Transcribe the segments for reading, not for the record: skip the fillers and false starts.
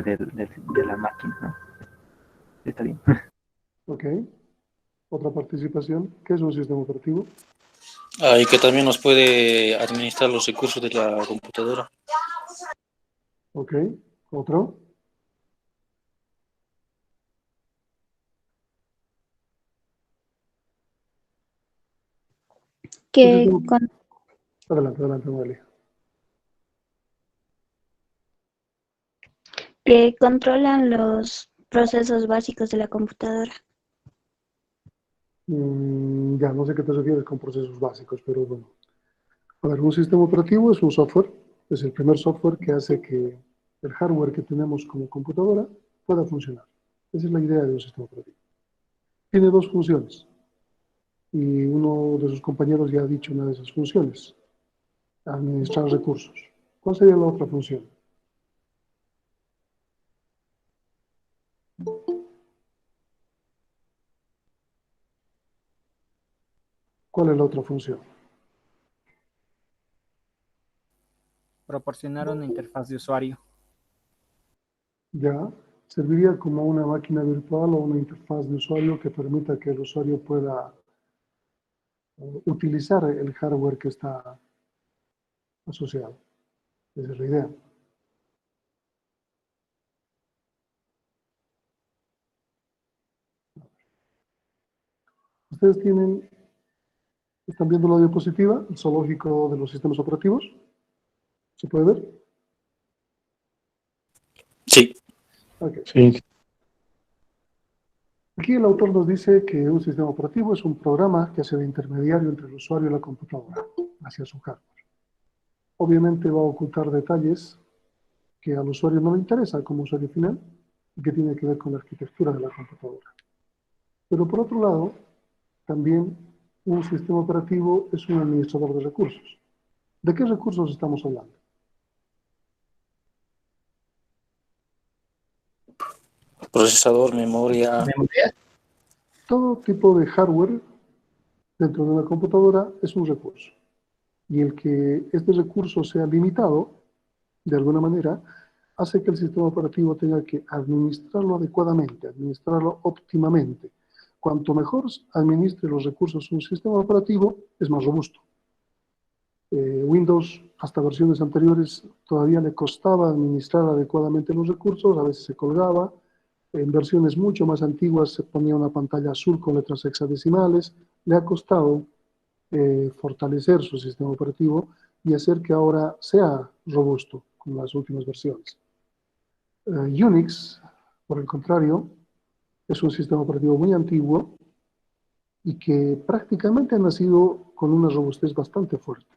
de la máquina, ¿no? Está bien. Ok. Otra participación. ¿Qué es un sistema operativo? Y que también nos puede administrar los recursos de la computadora. Ok. Otro. Un que, sistema... con- Adelante, adelante, Noelia. que controlan los procesos básicos de la computadora. Ya no sé qué te refieres con procesos básicos, pero bueno. A ver, un sistema operativo es un software, es el primer software que hace que el hardware que tenemos como computadora pueda funcionar. Esa es la idea de un sistema operativo. Tiene dos funciones y uno de sus compañeros ya ha dicho una de esas funciones, administrar recursos. ¿Cuál sería la otra función? ¿Cuál es la otra función? Proporcionar una interfaz de usuario. Ya serviría como una máquina virtual o una interfaz de usuario que permita que el usuario pueda utilizar el hardware que está asociado. Esa es la idea. Ustedes están viendo la diapositiva, el zoológico de los sistemas operativos. ¿Se puede ver? Sí. Okay. Sí. Aquí el autor nos dice que un sistema operativo es un programa que hace de intermediario entre el usuario y la computadora hacia su hardware. Obviamente va a ocultar detalles que al usuario no le interesa como usuario final y que tiene que ver con la arquitectura de la computadora. Pero por otro lado, también un sistema operativo es un administrador de recursos. ¿De qué recursos estamos hablando? Procesador, memoria. Todo tipo de hardware dentro de una computadora es un recurso. Y el que este recurso sea limitado, de alguna manera, hace que el sistema operativo tenga que administrarlo adecuadamente, administrarlo óptimamente. Cuanto mejor administre los recursos un sistema operativo, es más robusto. Windows, hasta versiones anteriores, todavía le costaba administrar adecuadamente los recursos, a veces se colgaba. En versiones mucho más antiguas se ponía una pantalla azul con letras hexadecimales. Le ha costado fortalecer su sistema operativo y hacer que ahora sea robusto con las últimas versiones. Unix, por el contrario, es un sistema operativo muy antiguo y que prácticamente ha nacido con una robustez bastante fuerte.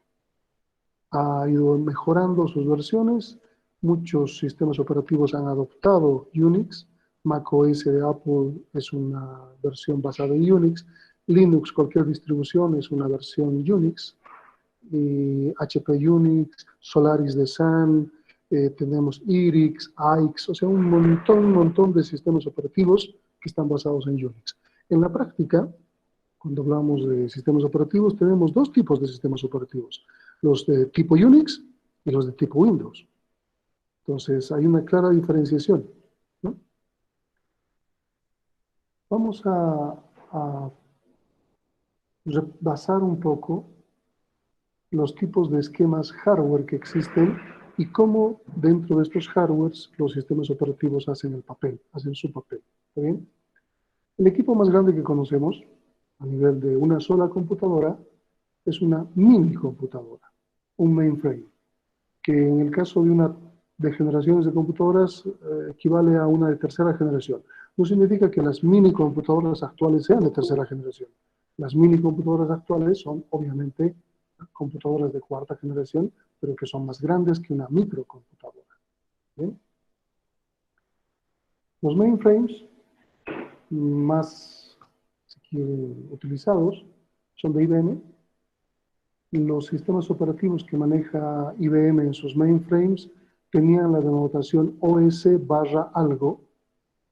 Ha ido mejorando sus versiones, muchos sistemas operativos han adoptado Unix, macOS de Apple es una versión basada en Unix, Linux, cualquier distribución, es una versión Unix, y HP Unix, Solaris de Sun, tenemos IRIX, AIX, o sea, un montón de sistemas operativos que están basados en Unix. En la práctica, cuando hablamos de sistemas operativos, tenemos dos tipos de sistemas operativos, los de tipo Unix y los de tipo Windows. Entonces, hay una clara diferenciación, ¿no? Vamos a repasar un poco los tipos de esquemas hardware que existen y cómo dentro de estos hardwares los sistemas operativos hacen el papel, hacen su papel. ¿Está bien? El equipo más grande que conocemos a nivel de una sola computadora es una mini computadora, un mainframe, que en el caso de generaciones de computadoras equivale a una de tercera generación. No significa que las mini computadoras actuales sean de tercera generación. Las mini computadoras actuales son obviamente computadoras de cuarta generación, pero que son más grandes que una microcomputadora. ¿Bien? Los mainframes más, si quieren, utilizados son de IBM. Los sistemas operativos que maneja IBM en sus mainframes tenían la denotación OS/algo,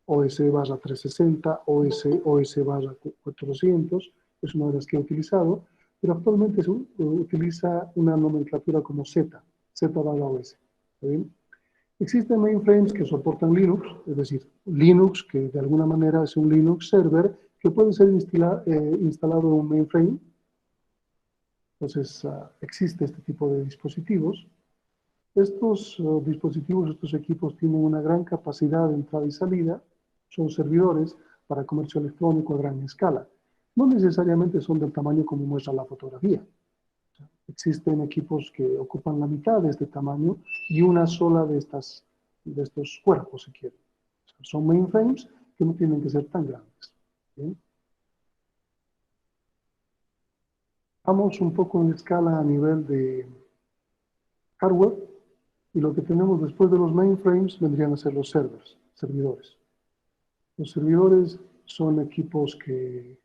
OS/360, OS/400, es una de las que he utilizado, pero actualmente se utiliza una nomenclatura como Z/OS. ¿Está bien? Existen mainframes que soportan Linux, es decir, Linux, que de alguna manera es un Linux server, que puede ser instalado en un mainframe. Entonces, existe este tipo de dispositivos. Estos dispositivos, estos equipos tienen una gran capacidad de entrada y salida, son servidores para comercio electrónico a gran escala. No necesariamente son del tamaño como muestra la fotografía. Existen equipos que ocupan la mitad de este tamaño y una sola de estos cuerpos, si quieren. O sea, son mainframes que no tienen que ser tan grandes. ¿Bien? Vamos un poco en escala a nivel de hardware. Y lo que tenemos después de los mainframes vendrían a ser los servidores. Los servidores son equipos que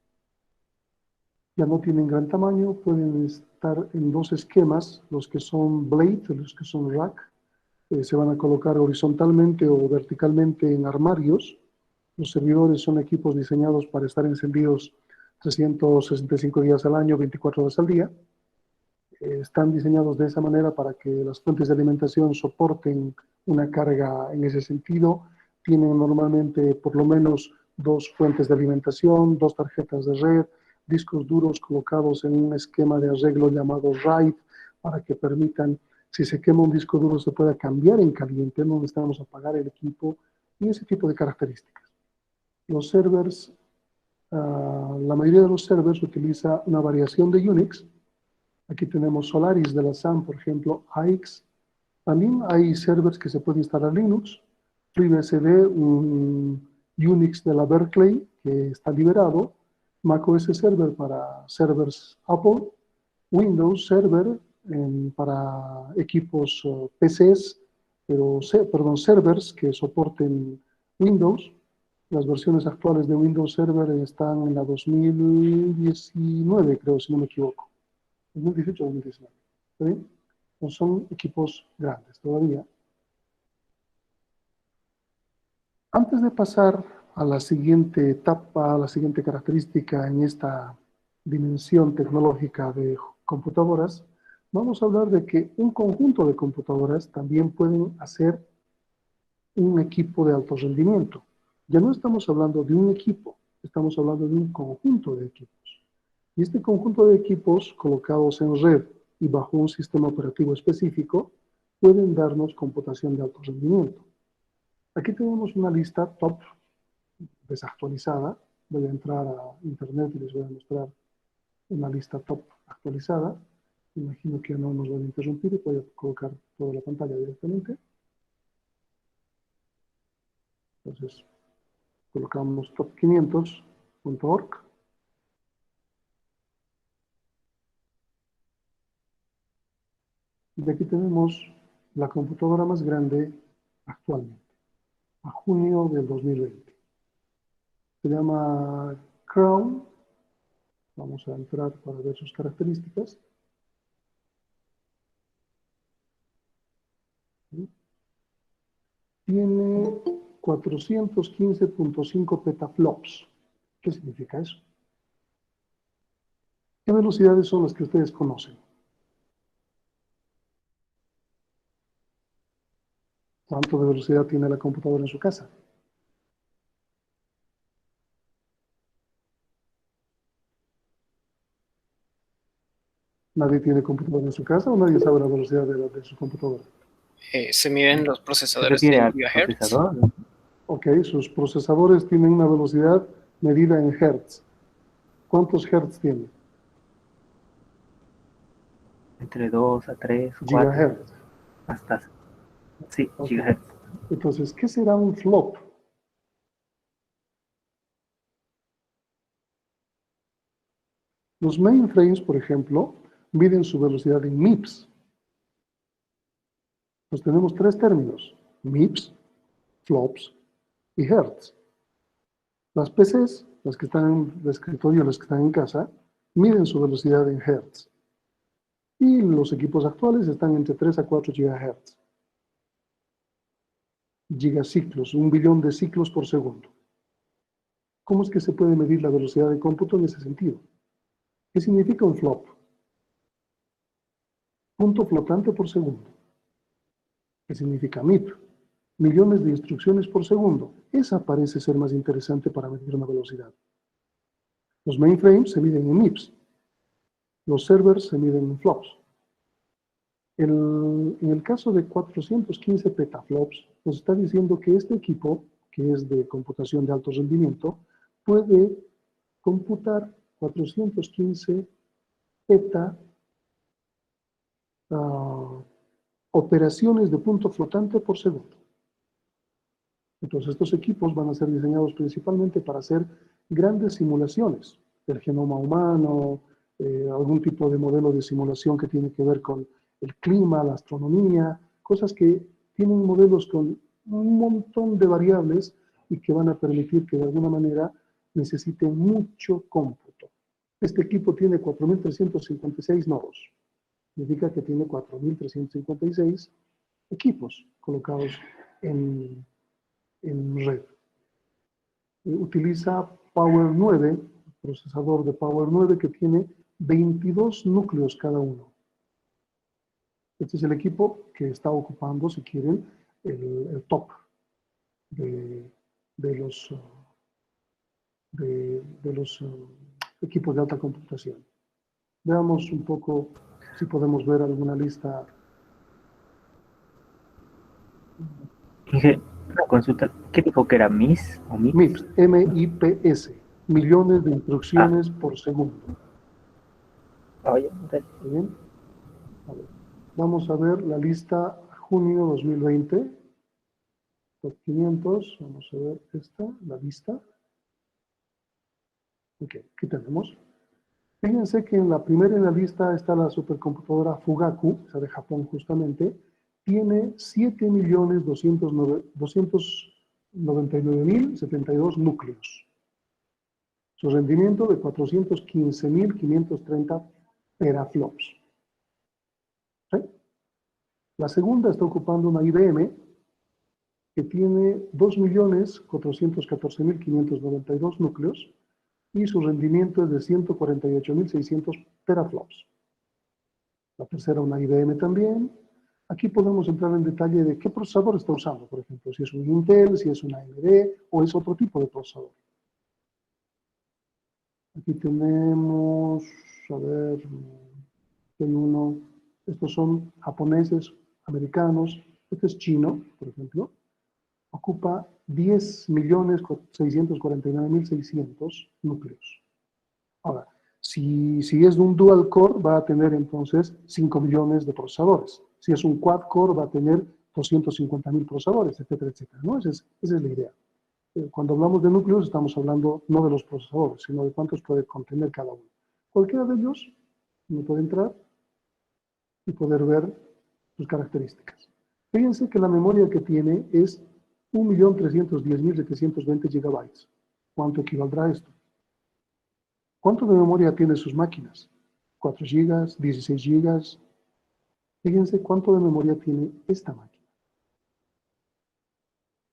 ya no tienen gran tamaño, pueden estar en dos esquemas, los que son blade, los que son rack, se van a colocar horizontalmente o verticalmente en armarios. Los servidores son equipos diseñados para estar encendidos 365 días al año, 24 horas al día. Están diseñados de esa manera para que las fuentes de alimentación soporten una carga en ese sentido. Tienen normalmente por lo menos dos fuentes de alimentación, dos tarjetas de red, discos duros colocados en un esquema de arreglo llamado RAID para que permitan, si se quema un disco duro, se pueda cambiar en caliente, no necesitamos apagar el equipo y ese tipo de características. Los servers, la mayoría de los servers utiliza una variación de Unix. Aquí tenemos Solaris de la SAM, por ejemplo, AIX. También hay servers que se puede instalar Linux. FreeBSD, un Unix de la Berkeley que está liberado. macOS Server para servers Apple. Windows Server para equipos PCs, perdón, servers que soporten Windows. Las versiones actuales de Windows Server están en la 2019, creo, si no me equivoco. 2018 o 2019. ¿Está bien? No son equipos grandes todavía. Antes de pasar a la siguiente etapa, a la siguiente característica en esta dimensión tecnológica de computadoras, vamos a hablar de que un conjunto de computadoras también pueden hacer un equipo de alto rendimiento. Ya no estamos hablando de un equipo, estamos hablando de un conjunto de equipos. Y este conjunto de equipos colocados en red y bajo un sistema operativo específico pueden darnos computación de alto rendimiento. Aquí tenemos una lista top desactualizada. Voy a entrar a internet y les voy a mostrar una lista top actualizada. Imagino que no nos van a interrumpir y voy a colocar toda la pantalla directamente. Entonces, colocamos top500.org. Y aquí tenemos la computadora más grande actualmente, a junio del 2020. Se llama Crown. Vamos a entrar para ver sus características. Tiene 415.5 petaflops. ¿Qué significa eso? ¿Qué velocidades son las que ustedes conocen? ¿Cuánto de velocidad tiene la computadora en su casa? ¿Nadie tiene computadora en su casa o nadie sabe la velocidad de su computadora? Se miden los ¿Se procesadores refiere en al gigahertz. procesador? Ok, sus procesadores tienen una velocidad medida en hertz. ¿Cuántos hertz tiene? Entre 2 a 3, 4, Gigahertz. hasta, sí, Ok. gigahertz. Entonces, ¿qué será un flop? Los mainframes, por ejemplo, miden su velocidad en MIPS. Pues tenemos tres términos: MIPS, flops y hertz. Las PCs, las que están en el escritorio, las que están en casa, miden su velocidad en hertz. Y los equipos actuales están entre 3 a 4 GHz. Gigaciclos, 1.000.000 de ciclos por segundo. ¿Cómo es que se puede medir la velocidad de cómputo en ese sentido? ¿Qué significa un flop? Punto flotante por segundo. ¿Qué significa MIP? millones de instrucciones por segundo. Esa parece ser más interesante para medir una velocidad. Los mainframes se miden en MIPS. Los servers se miden en flops. En el caso de 415 petaflops, nos está diciendo que este equipo, que es de computación de alto rendimiento, puede computar 415 peta operaciones de punto flotante por segundo. Entonces, estos equipos van a ser diseñados principalmente para hacer grandes simulaciones del genoma humano, algún tipo de modelo de simulación que tiene que ver con el clima, la astronomía, cosas que tienen modelos con un montón de variables y que van a permitir que de alguna manera necesiten mucho cómputo. Este equipo tiene 4.356 nodos. Significa que tiene 4.356 equipos colocados en red. Utiliza Power 9, procesador de Power 9 que tiene 22 núcleos cada uno. Este es el equipo que está ocupando, si quieren, el top de los equipos de alta computación. Veamos un poco si podemos ver alguna lista. Dije, una consulta, ¿qué dijo que era MIS o MIPS? MIPS, M-I-P-S, millones de instrucciones por segundo. Oye, ¿Está bien? A ver, vamos a ver la lista junio 2020. Top 500, vamos a ver esta, la lista. Ok, aquí tenemos. Fíjense que en la primera en la lista está la supercomputadora Fugaku, esa de Japón justamente, tiene 7.299.072 núcleos. Su rendimiento de 415.530 teraflops. ¿Sí? La segunda está ocupando una IBM que tiene 2.414.592 núcleos y su rendimiento es de 148.600 teraflops. La tercera, una IBM también. Aquí podemos entrar en detalle de qué procesador está usando, por ejemplo, si es un Intel, si es una AMD o es otro tipo de procesador. Aquí tenemos, a ver, hay uno, estos son japoneses, americanos, este es chino, por ejemplo, ocupa 10.649.600 núcleos. Ahora, si es un dual core, va a tener entonces 5 millones de procesadores. Si es un quad core, va a tener 250.000 procesadores, etcétera, etcétera, ¿no? Esa es la idea. Cuando hablamos de núcleos, estamos hablando no de los procesadores, sino de cuántos puede contener cada uno. Cualquiera de ellos uno puede entrar y poder ver sus características. Fíjense que la memoria que tiene es 1.310.720 gigabytes. ¿Cuánto equivaldrá a esto? ¿Cuánto de memoria tienen sus máquinas? 4 gigas, 16 gigas. Fíjense cuánto de memoria tiene esta máquina.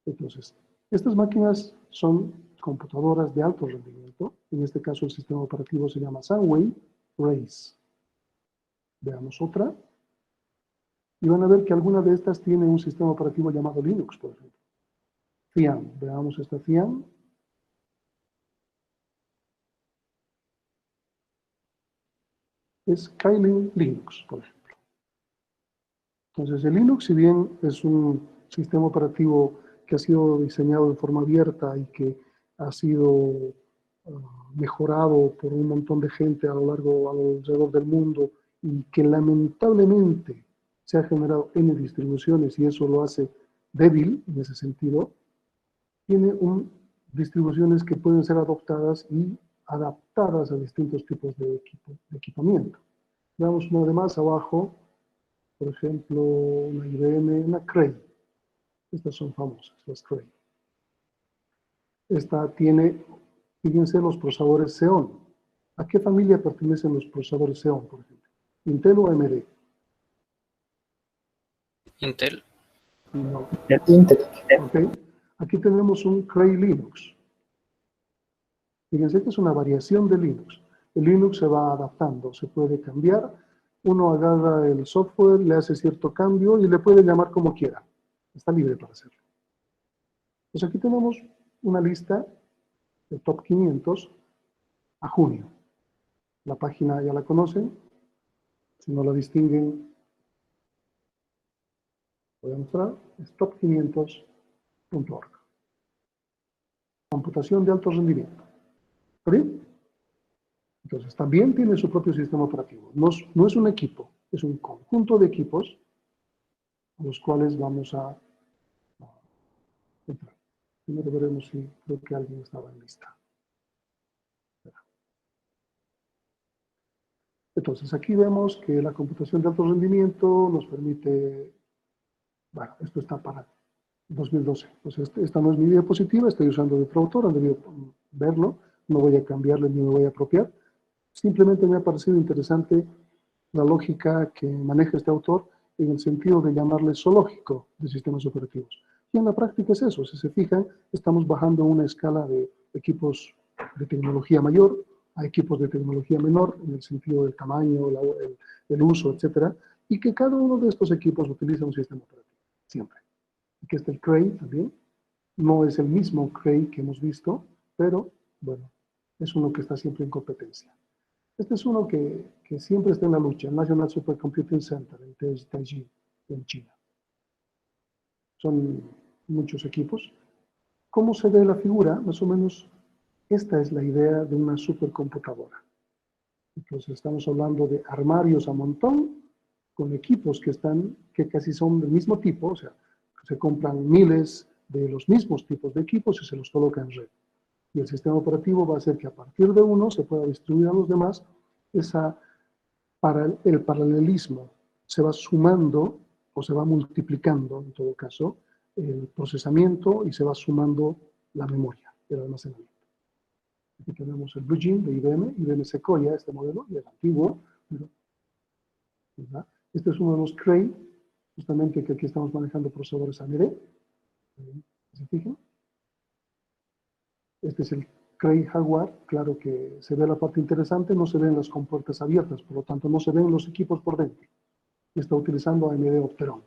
Entonces, estas máquinas son computadoras de alto rendimiento. En este caso, el sistema operativo se llama Sunway Race. Veamos otra. Y van a ver que alguna de estas tiene un sistema operativo llamado Linux, por ejemplo. Cian. Veamos esta Cian. Es Kylin Linux, por ejemplo. Entonces, el Linux, si bien es un sistema operativo que ha sido diseñado de forma abierta y que ha sido mejorado por un montón de gente alrededor del mundo y que lamentablemente se ha generado en distribuciones y eso lo hace débil en ese sentido, tiene distribuciones que pueden ser adoptadas y adaptadas a distintos tipos de equipamiento. Veamos una de más abajo, por ejemplo, una IBM, una Cray. Estas son famosas, las Cray. Esta tiene, fíjense, los procesadores Xeon. ¿A qué familia pertenecen los procesadores Xeon, por ejemplo? ¿Intel o AMD? Intel. No. Intel. Okay. Aquí tenemos un Cray Linux. Fíjense que es una variación de Linux. El Linux se va adaptando, se puede cambiar. Uno agarra el software, le hace cierto cambio y le puede llamar como quiera. Está libre para hacerlo. Pues aquí tenemos una lista de top 500 a junio. La página ya la conocen. Si no la distinguen, voy a mostrar. Es top500.org. Computación de alto rendimiento. ¿Está bien? Entonces, también tiene su propio sistema operativo. No es un equipo, es un conjunto de equipos a los cuales vamos a entrar. Primero veremos si creo que alguien estaba en lista. Entonces, aquí vemos que la computación de alto rendimiento nos permite, bueno, esto está para 2012. Pues esta no es mi diapositiva, estoy usando de otro autor, han debido verlo, no voy a cambiarle ni me voy a apropiar. Simplemente me ha parecido interesante la lógica que maneja este autor en el sentido de llamarle zoológico de sistemas operativos. Y en la práctica es eso, si se fijan, estamos bajando una escala de equipos de tecnología mayor a equipos de tecnología menor, en el sentido del tamaño, el uso, etcétera, y que cada uno de estos equipos utiliza un sistema operativo, siempre. Aquí está el Cray también, no es el mismo Cray que hemos visto, pero bueno, es uno que está siempre en competencia. Este es uno que siempre está en la lucha, el National Supercomputing Center, en Tianjin, en China. Son muchos equipos. ¿Cómo se ve la figura? Más o menos, esta es la idea de una supercomputadora. Entonces, estamos hablando de armarios a montón, con equipos que casi son del mismo tipo, o sea, se compran miles de los mismos tipos de equipos y se los coloca en red. Y el sistema operativo va a hacer que a partir de uno se pueda distribuir a los demás. El paralelismo se va sumando o se va multiplicando, en todo caso, el procesamiento y se va sumando la memoria, el almacenamiento. Aquí tenemos el Blue Gene de IBM Sequoia, este modelo, y es antiguo, ¿verdad? Este es uno de los Cray, justamente que aquí estamos manejando procesadores AMD. ¿Se fijan? Este es el Cray Jaguar, claro que se ve la parte interesante, no se ven las compuertas abiertas, por lo tanto no se ven los equipos por dentro. Y está utilizando AMD Opteron.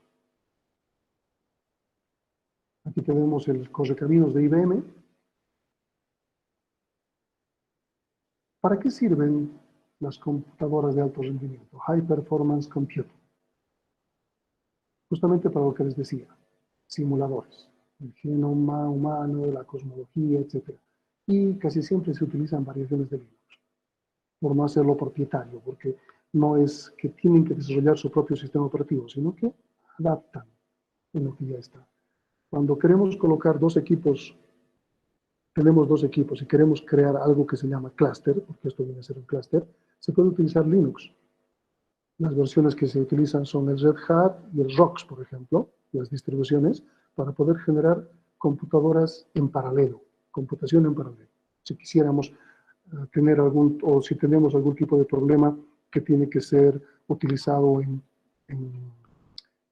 Aquí tenemos el correcaminos de IBM. ¿Para qué sirven las computadoras de alto rendimiento? High Performance Computing. Justamente para lo que les decía, simuladores, el genoma humano, la cosmología, etc. Y casi siempre se utilizan variaciones de Linux, por no hacerlo propietario, porque no es que tienen que desarrollar su propio sistema operativo, sino que adaptan en lo que ya está. Cuando queremos colocar tenemos dos equipos y queremos crear algo que se llama clúster, porque esto viene a ser un clúster, se puede utilizar Linux. Las versiones que se utilizan son el Red Hat y el ROX, por ejemplo, las distribuciones, para poder generar computadoras en paralelo, computación en paralelo. Si quisiéramos tener o si tenemos algún tipo de problema que tiene que ser utilizado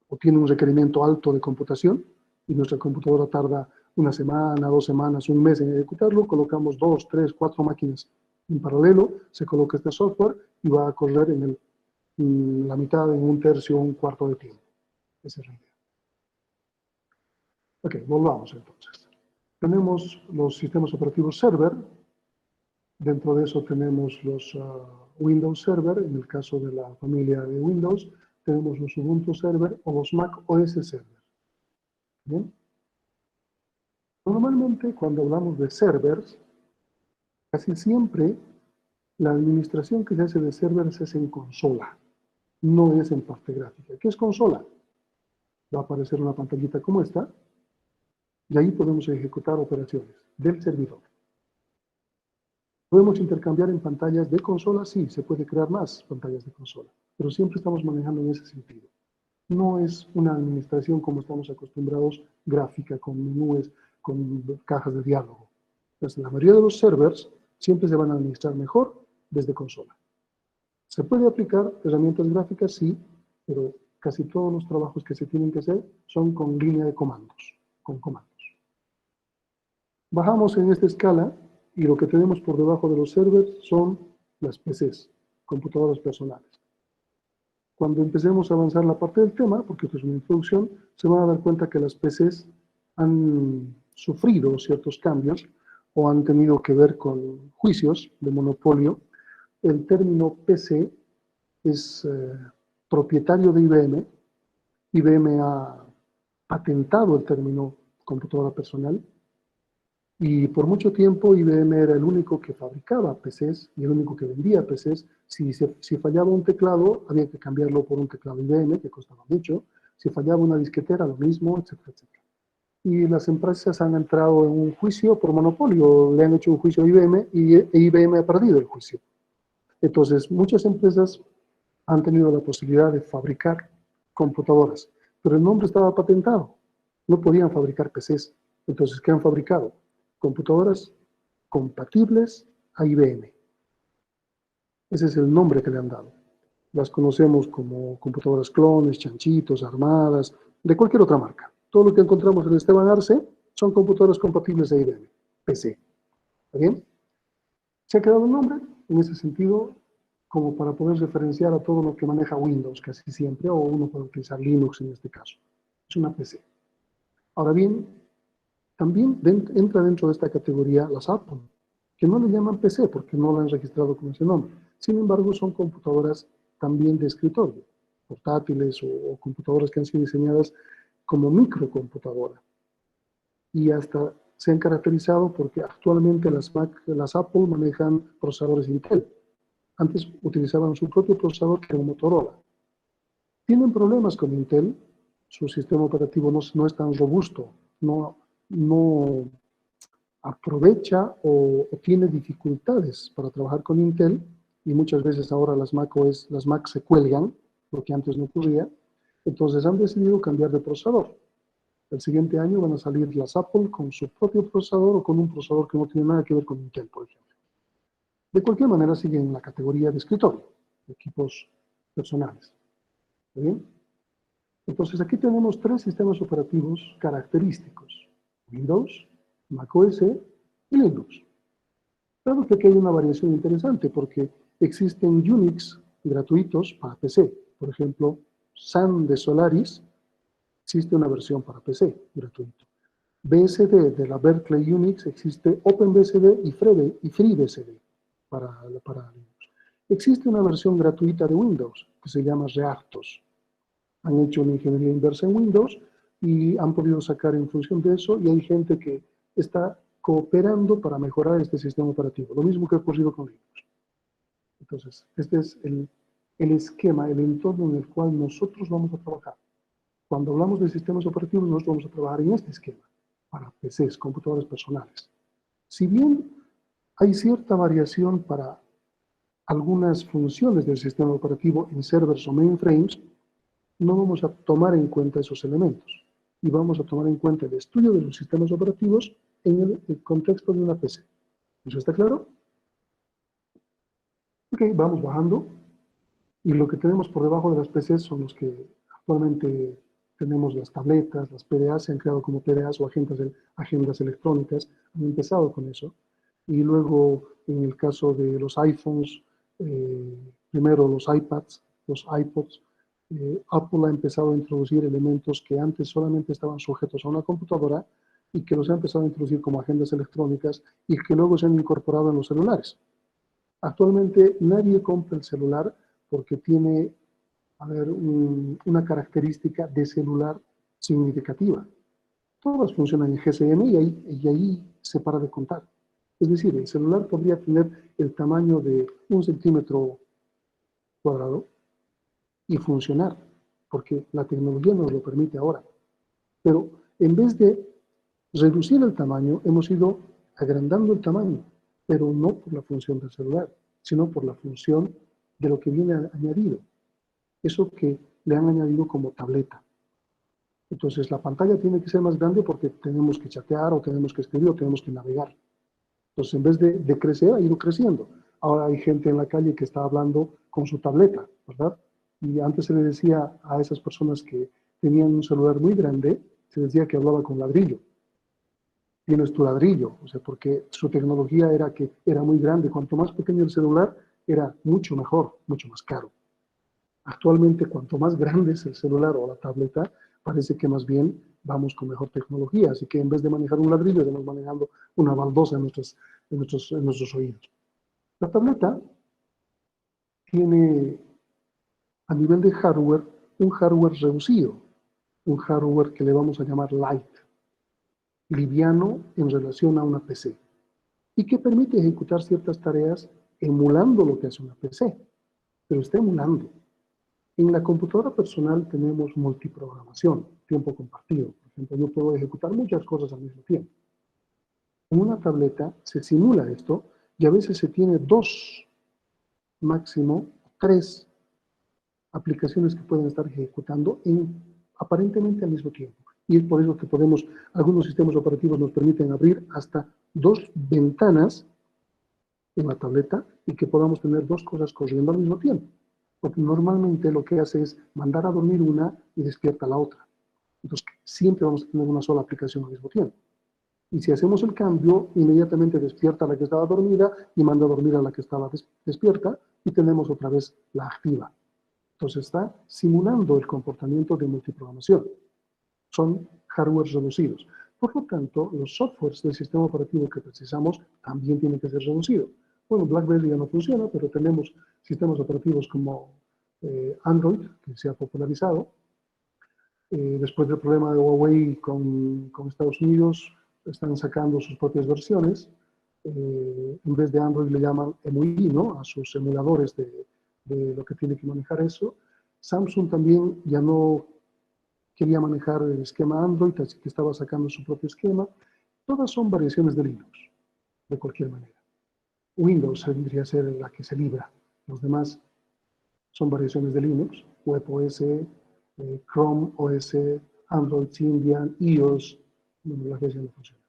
o tiene un requerimiento alto de computación y nuestra computadora tarda una semana, 2 semanas, un mes en ejecutarlo, colocamos 2, 3, 4 máquinas en paralelo, se coloca este software y va a correr en la mitad, en un tercio, un cuarto de tiempo. Esa es la idea. Ok, volvamos entonces. Tenemos los sistemas operativos server. Dentro de eso tenemos los Windows Server, en el caso de la familia de Windows, tenemos los Ubuntu Server o los Mac OS Server. ¿Bien? Normalmente, cuando hablamos de servers, casi siempre la administración que se hace de servers es en consola, no es en parte gráfica. ¿Qué es consola? Va a aparecer una pantallita como esta, y ahí podemos ejecutar operaciones del servidor. ¿Podemos intercambiar en pantallas de consola? Sí, se puede crear más pantallas de consola, pero siempre estamos manejando en ese sentido. No es una administración como estamos acostumbrados, gráfica, con menús, con cajas de diálogo. Entonces, la mayoría de los servers siempre se van a administrar mejor desde consola. ¿Se puede aplicar herramientas gráficas? Sí, pero casi todos los trabajos que se tienen que hacer son con línea de comandos, con comandos. Bajamos en esta escala y lo que tenemos por debajo de los servers son las PCs, computadoras personales. Cuando empecemos a avanzar la parte del tema, porque esto es una introducción, se van a dar cuenta que las PCs sufrido ciertos cambios o han tenido que ver con juicios de monopolio, el término PC es propietario de IBM. IBM ha patentado el término computadora personal y por mucho tiempo IBM era el único que fabricaba PCs y el único que vendía PCs. Si fallaba un teclado, había que cambiarlo por un teclado IBM, que costaba mucho. Si fallaba una disquetera, lo mismo, etcétera, etcétera. Y las empresas han entrado en un juicio por monopolio, le han hecho un juicio a IBM e IBM ha perdido el juicio. Entonces, muchas empresas han tenido la posibilidad de fabricar computadoras, pero el nombre estaba patentado. No podían fabricar PCs. Entonces, ¿qué han fabricado? Computadoras compatibles a IBM. Ese es el nombre que le han dado. Las conocemos como computadoras clones, chanchitos, armadas, de cualquier otra marca. Todo lo que encontramos en Esteban Arce son computadoras compatibles a IBM, PC. ¿Está bien? ¿Se ha quedado el nombre? En ese sentido, como para poder referenciar a todo lo que maneja Windows casi siempre, o uno puede utilizar Linux en este caso. Es una PC. Ahora bien, también entra dentro de esta categoría las Apple, que no le llaman PC porque no la han registrado con ese nombre. Sin embargo, son computadoras también de escritorio, portátiles o computadoras que han sido diseñadas como microcomputadora. Y hasta se han caracterizado porque actualmente las Apple manejan procesadores Intel. Antes utilizaban su propio procesador, que era un Motorola. Tienen problemas con Intel, su sistema operativo no es tan robusto, no aprovecha o tiene dificultades para trabajar con Intel, y muchas veces ahora las Mac se cuelgan, lo que antes no ocurría. Entonces han decidido cambiar de procesador. El siguiente año van a salir las Apple con su propio procesador o con un procesador que no tiene nada que ver con Intel, por ejemplo. De cualquier manera siguen en la categoría de escritorio, de equipos personales. ¿Está bien? Entonces aquí tenemos tres sistemas operativos característicos: Windows, macOS y Linux. Claro que aquí hay una variación interesante porque existen Unix gratuitos para PC. Por ejemplo, Sun de Solaris, existe una versión para PC gratuito. BSD de la Berkeley Unix, existe OpenBSD y FreeBSD para Linux. Existe una versión gratuita de Windows que se llama ReactOS. Han hecho una ingeniería inversa en Windows y han podido sacar en función de eso, y hay gente que está cooperando para mejorar este sistema operativo. Lo mismo que ha ocurrido con Linux. Entonces, este es el esquema, el entorno en el cual nosotros vamos a trabajar. Cuando hablamos de sistemas operativos, nosotros vamos a trabajar en este esquema, para PCs, computadoras personales. Si bien hay cierta variación para algunas funciones del sistema operativo en servers o mainframes, no vamos a tomar en cuenta esos elementos y vamos a tomar en cuenta el estudio de los sistemas operativos en el contexto de una PC. ¿Eso está claro? Ok, vamos bajando, y lo que tenemos por debajo de las PCs son los que actualmente tenemos: las tabletas, las PDAs. Se han creado como PDAs o agendas electrónicas, han empezado con eso. Y luego, en el caso de los iPhones, primero los iPads, los iPods, Apple ha empezado a introducir elementos que antes solamente estaban sujetos a una computadora y que los ha empezado a introducir como agendas electrónicas y que luego se han incorporado en los celulares. Actualmente nadie compra el celular porque tiene, una característica de celular significativa. Todas funcionan en GSM y ahí se para de contar. Es decir, el celular podría tener el tamaño de 1 centímetro cuadrado y funcionar, porque la tecnología nos lo permite ahora. Pero en vez de reducir el tamaño, hemos ido agrandando el tamaño, pero no por la función del celular, sino por la función de lo que viene añadido. Eso que le han añadido como tableta. Entonces la pantalla tiene que ser más grande porque tenemos que chatear, o tenemos que escribir, o tenemos que navegar. Entonces, en vez de crecer, ha ido creciendo. Ahora hay gente en la calle que está hablando con su tableta, ¿verdad? Y antes se le decía a esas personas que tenían un celular muy grande, se decía que hablaba con ladrillo. Tienes tu ladrillo, o sea, porque su tecnología era que era muy grande. Cuanto más pequeño el celular, era mucho mejor, mucho más caro. Actualmente, cuanto más grande es el celular o la tableta, parece que más bien vamos con mejor tecnología, así que en vez de manejar un ladrillo, estamos manejando una baldosa en nuestros oídos. La tableta tiene, a nivel de hardware, un hardware reducido, un hardware que le vamos a llamar light, liviano en relación a una PC, y que permite ejecutar ciertas tareas emulando lo que hace una PC, pero está emulando. En la computadora personal tenemos multiprogramación, tiempo compartido. Por ejemplo, yo puedo ejecutar muchas cosas al mismo tiempo. En una tableta se simula esto y a veces se tiene 2, máximo 3 aplicaciones que pueden estar ejecutando aparentemente al mismo tiempo. Y es por eso que algunos sistemas operativos nos permiten abrir hasta 2 ventanas en la tableta y que podamos tener 2 cosas corriendo al mismo tiempo. Porque normalmente lo que hace es mandar a dormir una y despierta la otra. Entonces, siempre vamos a tener una sola aplicación al mismo tiempo. Y si hacemos el cambio, inmediatamente despierta a la que estaba dormida y manda a dormir a la que estaba despierta y tenemos otra vez la activa. Entonces está simulando el comportamiento de multiprogramación. Son hardwares reducidos. Por lo tanto, los softwares del sistema operativo que precisamos también tienen que ser reducidos. Bueno, BlackBerry ya no funciona, pero tenemos sistemas operativos como Android, que se ha popularizado. Después del problema de Huawei con Estados Unidos, están sacando sus propias versiones. En vez de Android le llaman EMUI, ¿no?, a sus emuladores de lo que tiene que manejar eso. Samsung también ya no quería manejar el esquema Android, así que estaba sacando su propio esquema. Todas son variaciones de Linux, de cualquier manera. Windows tendría que ser la que se libra. Los demás son variaciones de Linux, WebOS, Chrome OS, Android Symbian, iOS, bueno, las veces no funciona.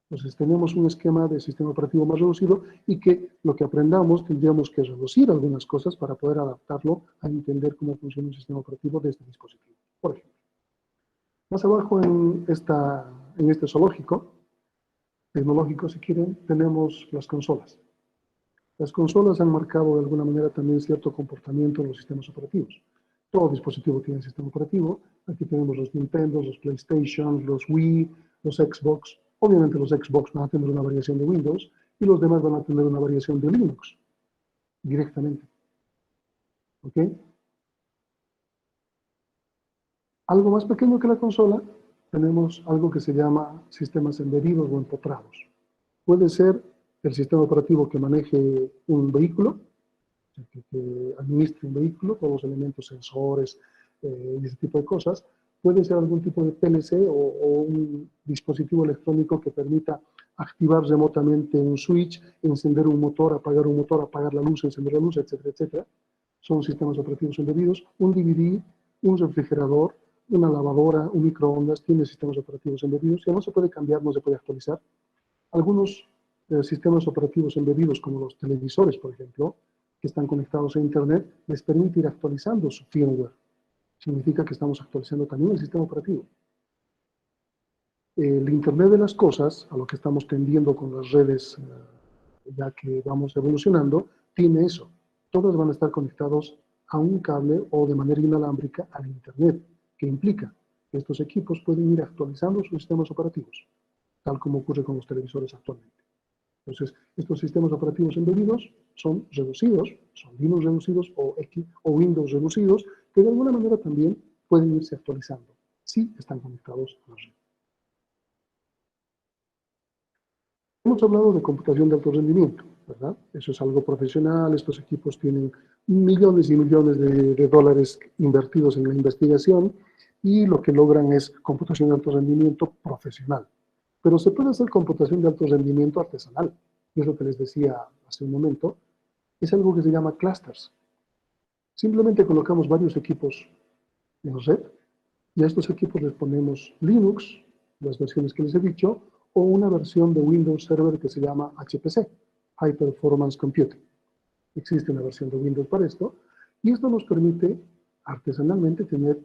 Entonces tenemos un esquema de sistema operativo más reducido y que lo que aprendamos tendríamos que reducir algunas cosas para poder adaptarlo a entender cómo funciona un sistema operativo de este dispositivo. Por ejemplo, más abajo en este zoológico, tecnológico si quieren, tenemos las consolas. Las consolas han marcado de alguna manera también cierto comportamiento en los sistemas operativos. Todo dispositivo tiene sistema operativo. Aquí tenemos los Nintendo, los PlayStation, los Wii, los Xbox. Obviamente los Xbox van a tener una variación de Windows y los demás van a tener una variación de Linux directamente. ¿Ok? Algo más pequeño que la consola, tenemos algo que se llama sistemas embedidos o empotrados. Puede ser el sistema operativo que maneje un vehículo, que administre un vehículo, todos los elementos, sensores y ese tipo de cosas. Puede ser algún tipo de PLC o un dispositivo electrónico que permita activar remotamente un switch, encender un motor, apagar la luz, encender la luz, etcétera, etcétera. Son sistemas operativos embebidos. Un DVD, un refrigerador, una lavadora, un microondas, tiene sistemas operativos embebidos. Ya no se puede cambiar, no se puede actualizar. Algunos sistemas operativos embebidos, como los televisores, por ejemplo, que están conectados a Internet, les permite ir actualizando su firmware. Significa que estamos actualizando también el sistema operativo. El Internet de las cosas, a lo que estamos tendiendo con las redes, ya que vamos evolucionando, tiene eso. Todas van a estar conectados a un cable o de manera inalámbrica al Internet, que implica que estos equipos pueden ir actualizando sus sistemas operativos, tal como ocurre con los televisores actualmente. Entonces, estos sistemas operativos embebidos son reducidos, son Linux reducidos o Windows reducidos, que de alguna manera también pueden irse actualizando si están conectados a la red. Hemos hablado de computación de alto rendimiento, ¿verdad? Eso es algo profesional, estos equipos tienen millones y millones de dólares invertidos en la investigación y lo que logran es computación de alto rendimiento profesional. Pero se puede hacer computación de alto rendimiento artesanal. Y es lo que les decía hace un momento. Es algo que se llama clusters. Simplemente colocamos varios equipos en red y a estos equipos les ponemos Linux, las versiones que les he dicho, o una versión de Windows Server que se llama HPC, High Performance Computing. Existe una versión de Windows para esto y esto nos permite artesanalmente tener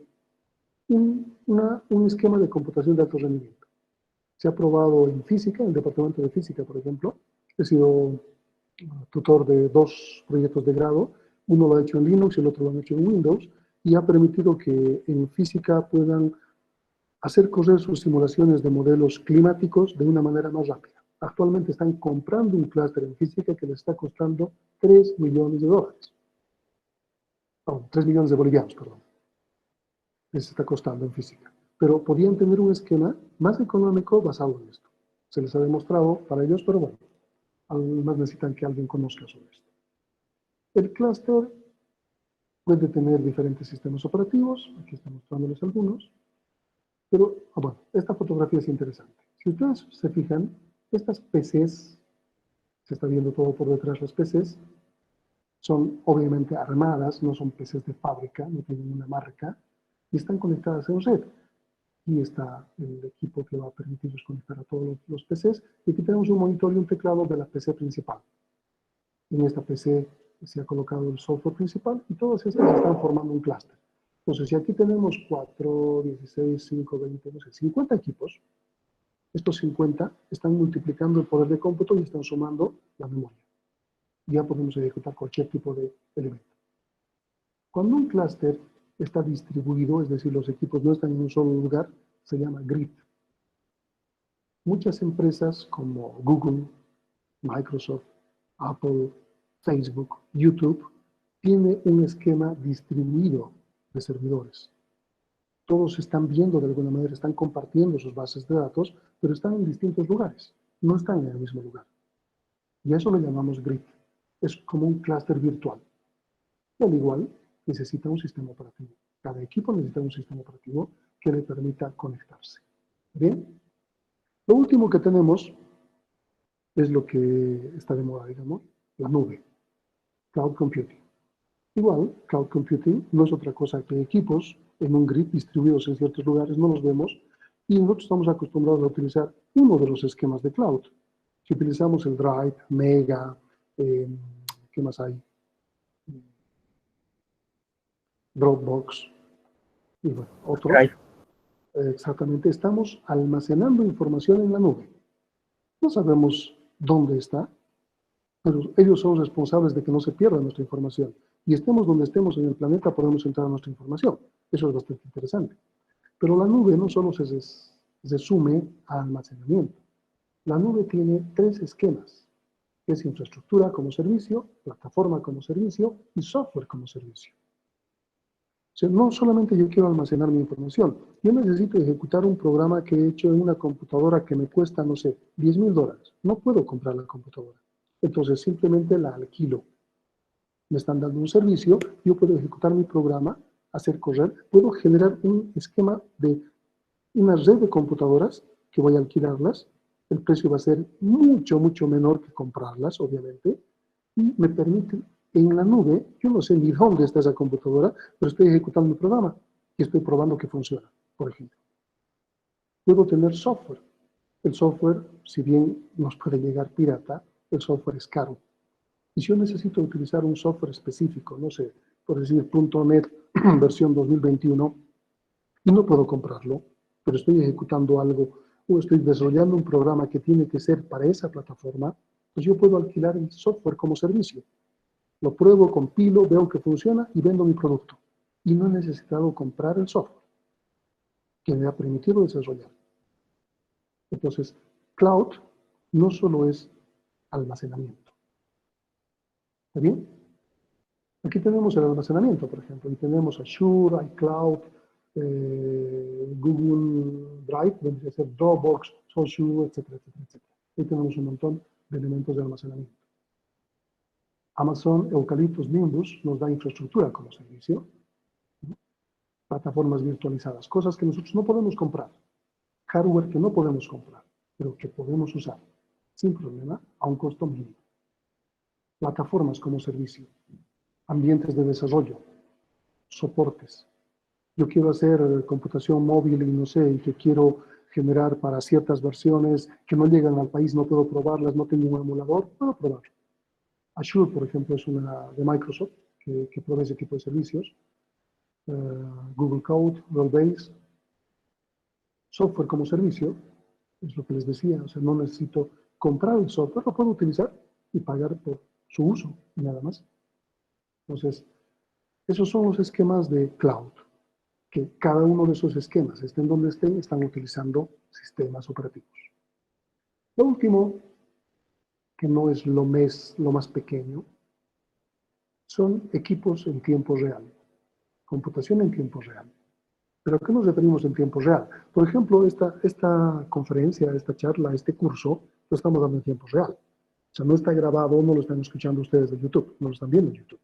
un esquema de computación de alto rendimiento. Se ha probado en física, en el departamento de física, por ejemplo. He sido tutor de 2 proyectos de grado. Uno lo ha hecho en Linux y el otro lo han hecho en Windows. Y ha permitido que en física puedan hacer correr sus simulaciones de modelos climáticos de una manera más rápida. Actualmente están comprando un clúster en física que les está costando $3 millones. 3 millones de bolivianos, perdón. Les está costando en física. Pero podían tener un esquema más económico basado en esto. Se les ha demostrado para ellos, pero bueno, además necesitan que alguien conozca sobre esto. El clúster puede tener diferentes sistemas operativos. Aquí estoy mostrándoles algunos. Pero, bueno, esta fotografía es interesante. Si ustedes se fijan, estas PCs, se está viendo todo por detrás las PCs, son obviamente armadas, no son PCs de fábrica, no tienen una marca, y están conectadas en red. Aquí está el equipo que va a permitirles conectar a todos los PCs, y aquí tenemos un monitor y un teclado de la PC principal. En esta PC se ha colocado el software principal, y todas estas están formando un clúster. Entonces, si aquí tenemos 4, 16, 5, 20, no sé, 50 equipos, estos 50 están multiplicando el poder de cómputo y están sumando la memoria. Ya podemos ejecutar cualquier tipo de elemento. Cuando un clúster está distribuido, es decir, los equipos no están en un solo lugar, se llama grid. Muchas empresas como Google, Microsoft, Apple, Facebook, YouTube, tienen un esquema distribuido de servidores. Todos están viendo de alguna manera, están compartiendo sus bases de datos, pero están en distintos lugares, no están en el mismo lugar. Y a eso le llamamos grid. Es como un clúster virtual. Y al igual, necesita un sistema operativo. Cada equipo necesita un sistema operativo que le permita conectarse. ¿Bien? Lo último que tenemos es lo que está de moda, digamos, la nube, cloud computing. Igual, cloud computing no es otra cosa que equipos en un grid distribuidos en ciertos lugares, no los vemos, y nosotros estamos acostumbrados a utilizar uno de los esquemas de cloud. Si utilizamos el Drive, Mega, ¿qué más hay? Dropbox, y bueno, otros. Drive. Exactamente, estamos almacenando información en la nube. No sabemos dónde está, pero ellos son responsables de que no se pierda nuestra información. Y estemos donde estemos en el planeta, podemos entrar a nuestra información. Eso es bastante interesante. Pero la nube no solo se resume a almacenamiento. La nube tiene 3 esquemas, que es infraestructura como servicio, plataforma como servicio y software como servicio. O sea, no solamente yo quiero almacenar mi información, yo necesito ejecutar un programa que he hecho en una computadora que me cuesta, no sé, $10,000. No puedo comprar la computadora. Entonces simplemente la alquilo. Me están dando un servicio, yo puedo ejecutar mi programa, hacer correr, puedo generar un esquema de una red de computadoras que voy a alquilarlas. El precio va a ser mucho, mucho menor que comprarlas, obviamente, y me permite en la nube, yo no sé ni dónde está esa computadora, pero estoy ejecutando mi programa y estoy probando que funciona, por ejemplo. Puedo tener software. El software, si bien nos puede llegar pirata, el software es caro. Y si yo necesito utilizar un software específico, no sé, por decir .NET versión 2021, y no puedo comprarlo, pero estoy ejecutando algo o estoy desarrollando un programa que tiene que ser para esa plataforma, pues yo puedo alquilar el software como servicio. Lo pruebo, compilo, veo que funciona y vendo mi producto. Y no he necesitado comprar el software que me ha permitido desarrollar. Entonces, cloud no solo es almacenamiento. ¿Está bien? Aquí tenemos el almacenamiento, por ejemplo, y tenemos Azure, iCloud, Google Drive, donde ser Dropbox, Social, etcétera, etcétera, etcétera. Ahí tenemos un montón de elementos de almacenamiento. Amazon Eucalyptus Nimbus nos da infraestructura como servicio, plataformas virtualizadas, cosas que nosotros no podemos comprar, hardware que no podemos comprar, pero que podemos usar sin problema a un costo mínimo. Plataformas como servicio, ambientes de desarrollo, soportes. Yo quiero hacer computación móvil y no sé, y que quiero generar para ciertas versiones que no llegan al país, no puedo probarlas, no tengo un emulador, puedo probarlo. Azure, por ejemplo, es una de Microsoft que provee ese tipo de servicios. Google Cloud, Rollbase, software como servicio, es lo que les decía, o sea, no necesito comprar el software, lo puedo utilizar y pagar por su uso y nada más. Entonces, esos son los esquemas de cloud. que cada uno de esos esquemas, estén donde estén, están utilizando sistemas operativos. Lo último, que no es lo más pequeño, son equipos en tiempo real, computación en tiempo real. ¿Pero a qué nos referimos en tiempo real? Por ejemplo, esta conferencia, esta charla, este curso, lo estamos dando en tiempo real. O sea, no está grabado, no lo están escuchando ustedes de YouTube, no lo están viendo en YouTube.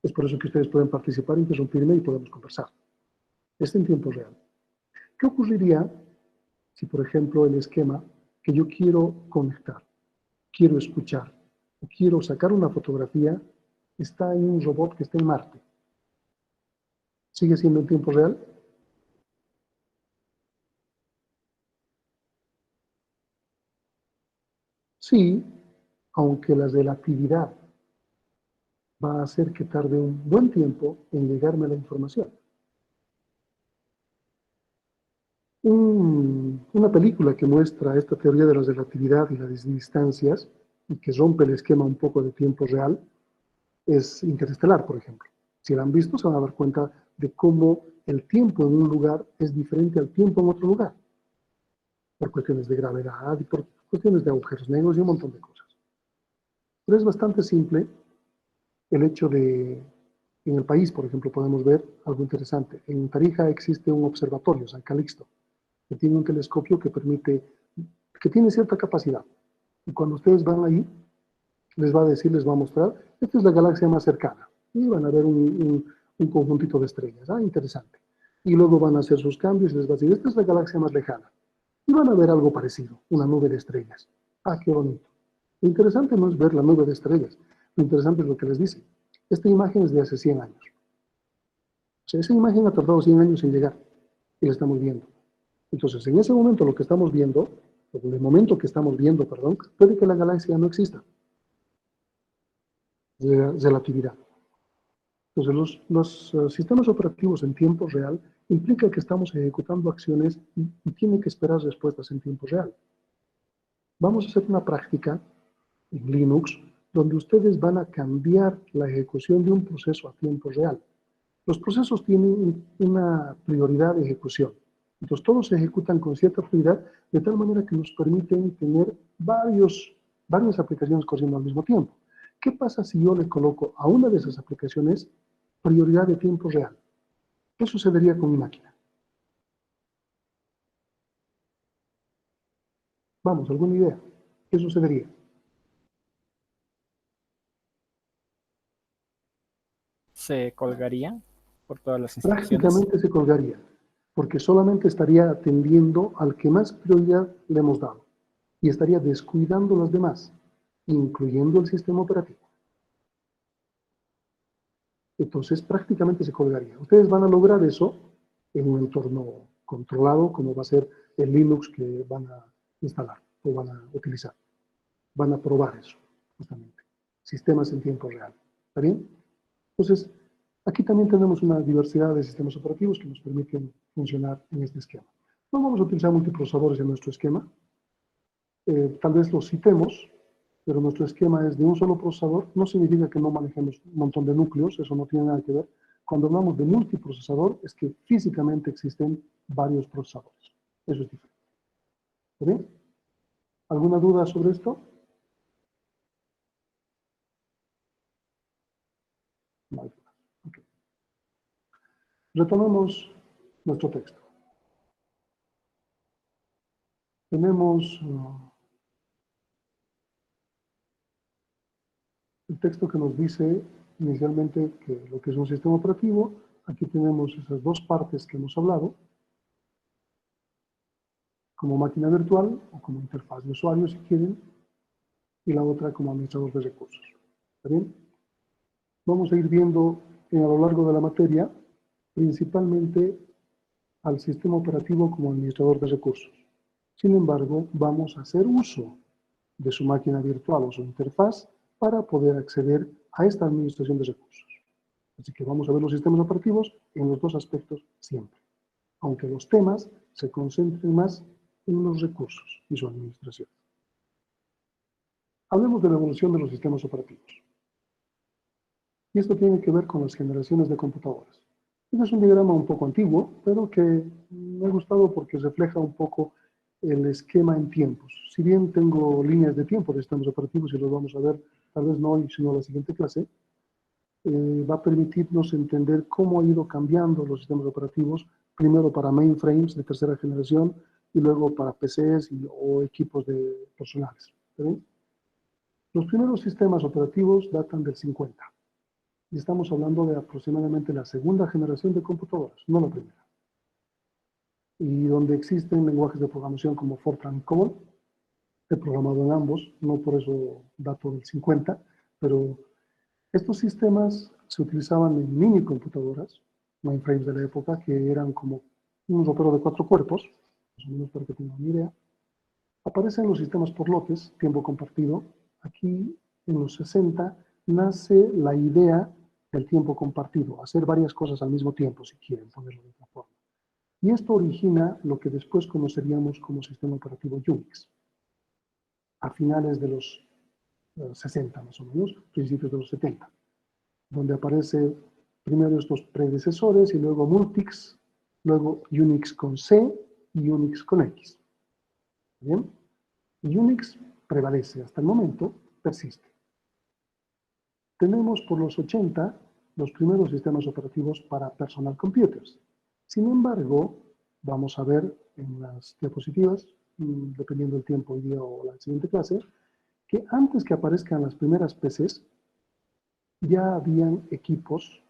Es por eso que ustedes pueden participar, interrumpirme y podemos conversar. Es en tiempo real. ¿Qué ocurriría si, por ejemplo, el esquema que yo quiero conectar, quiero escuchar o quiero sacar una fotografía está en un robot que está en Marte? ¿Sigue siendo en tiempo real? Sí, aunque la relatividad va a hacer que tarde un buen tiempo en llegarme la información. Una película que muestra esta teoría de la relatividad y las distancias y que rompe el esquema un poco de tiempo real es Interestelar, por ejemplo. Si la han visto, se van a dar cuenta de cómo el tiempo en un lugar es diferente al tiempo en otro lugar, por cuestiones de gravedad y por cuestiones de agujeros negros y un montón de cosas. Pero es bastante simple el hecho de, en el país, por ejemplo, podemos ver algo interesante. En Tarija existe un observatorio, San Calixto, que tiene un telescopio que permite, que tiene cierta capacidad. Y cuando ustedes van ahí, les va a decir, les va a mostrar, esta es la galaxia más cercana. Y van a ver un conjuntito de estrellas. Ah, interesante. Y luego van a hacer sus cambios y les va a decir, esta es la galaxia más lejana. Y van a ver algo parecido, una nube de estrellas. Ah, qué bonito. Lo interesante no es ver la nube de estrellas. Lo interesante es lo que les dice. Esta imagen es de hace 100 años. O sea, esa imagen ha tardado 100 años en llegar y la estamos viendo. Entonces, en ese momento lo que estamos viendo, en el momento que estamos viendo, perdón, puede que la galaxia no exista. Relatividad. Entonces, los sistemas operativos en tiempo real implica que estamos ejecutando acciones y tiene que esperar respuestas en tiempo real. Vamos a hacer una práctica en Linux donde ustedes van a cambiar la ejecución de un proceso a tiempo real. Los procesos tienen una prioridad de ejecución. Entonces, todos se ejecutan con cierta prioridad, de tal manera que nos permiten tener varias aplicaciones corriendo al mismo tiempo. ¿Qué pasa si yo le coloco a una de esas aplicaciones prioridad de tiempo real? ¿Qué sucedería con mi máquina? Vamos, ¿alguna idea? ¿Qué sucedería? Se colgaría por todas las instrucciones. Prácticamente se colgaría, porque solamente estaría atendiendo al que más prioridad le hemos dado y estaría descuidando los demás, incluyendo el sistema operativo. Entonces prácticamente se colgaría. Ustedes van a lograr eso en un entorno controlado, como va a ser el Linux que van a instalar o van a utilizar. Van a probar eso, justamente. Sistemas en tiempo real. ¿Está bien? Entonces, aquí también tenemos una diversidad de sistemas operativos que nos permiten funcionar en este esquema. No vamos a utilizar multiprocesadores en nuestro esquema. Tal vez los citemos, pero nuestro esquema es de un solo procesador. No significa que no manejemos un montón de núcleos, eso no tiene nada que ver. Cuando hablamos de multiprocesador, es que físicamente existen varios procesadores. Eso es diferente. ¿Está bien? ¿Alguna duda sobre esto? No hay dudas. Okay. Retomemos nuestro texto. Tenemos el texto que nos dice inicialmente que lo que es un sistema operativo. Aquí tenemos esas dos partes que hemos hablado, como máquina virtual o como interfaz de usuario si quieren, y la otra como administrador de recursos. ¿Está bien? Vamos a ir viendo a lo largo de la materia principalmente al sistema operativo como administrador de recursos. Sin embargo, vamos a hacer uso de su máquina virtual o su interfaz para poder acceder a esta administración de recursos. Así que vamos a ver los sistemas operativos en los dos aspectos siempre, aunque los temas se concentren más en los recursos y su administración. Hablemos de la evolución de los sistemas operativos. Y esto tiene que ver con las generaciones de computadoras. Este es un diagrama un poco antiguo, pero que me ha gustado porque refleja un poco el esquema en tiempos. Si bien tengo líneas de tiempo de sistemas operativos y los vamos a ver, tal vez no hoy, sino en la siguiente clase, va a permitirnos entender cómo ha ido cambiando los sistemas operativos, primero para mainframes de tercera generación y luego para PCs o equipos de personales. ¿Sí? Los primeros sistemas operativos datan del 50 y estamos hablando de aproximadamente la segunda generación de computadoras, no la primera. Y donde existen lenguajes de programación como Fortran y COBOL, he programado en ambos, no por eso dato del 50, pero estos sistemas se utilizaban en mini computadoras, mainframes de la época, que eran como un ropero de 4 cuerpos, más o menos para que tengan una idea. Aparecen los sistemas por lotes, tiempo compartido. Aquí, en los 60, nace la idea del tiempo compartido, hacer varias cosas al mismo tiempo, si quieren ponerlo de otra forma. Y esto origina lo que después conoceríamos como sistema operativo Unix, a finales de los 60 más o menos, principios de los 70, donde aparece primero estos predecesores y luego Multics, luego Unix con C y Unix con X. ¿Bien? Y Unix prevalece hasta el momento, persiste. Tenemos por los 80 los primeros sistemas operativos para personal computers. Sin embargo, vamos a ver en las diapositivas, dependiendo del tiempo hoy día o la siguiente clase, que antes que aparezcan las primeras PCs, ya habían equipos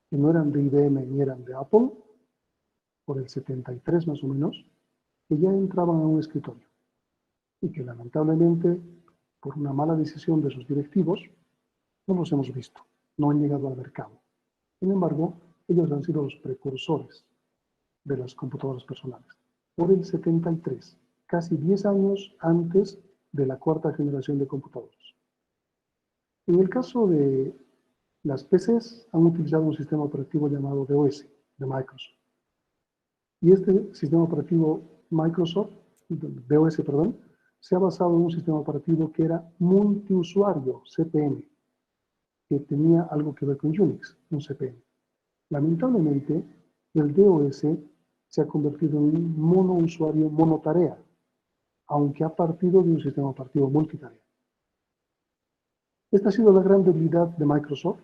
que no eran de IBM ni eran de Apple, por el 73 más o menos, que ya entraban a un escritorio y que lamentablemente, por una mala decisión de sus directivos, no los hemos visto, no han llegado al mercado. Sin embargo, ellos han sido los precursores de las computadoras personales. Por el 73, casi 10 años antes de la cuarta generación de computadoras. En el caso de las PCs, han utilizado un sistema operativo llamado DOS, de Microsoft. Y este sistema operativo Microsoft, DOS, perdón, se ha basado en un sistema operativo que era multiusuario, CPM, que tenía algo que ver con Unix, un CPM. Lamentablemente, el DOS se ha convertido en un monousuario monotarea, aunque ha partido de un sistema operativo multitarea. Esta ha sido la gran debilidad de Microsoft,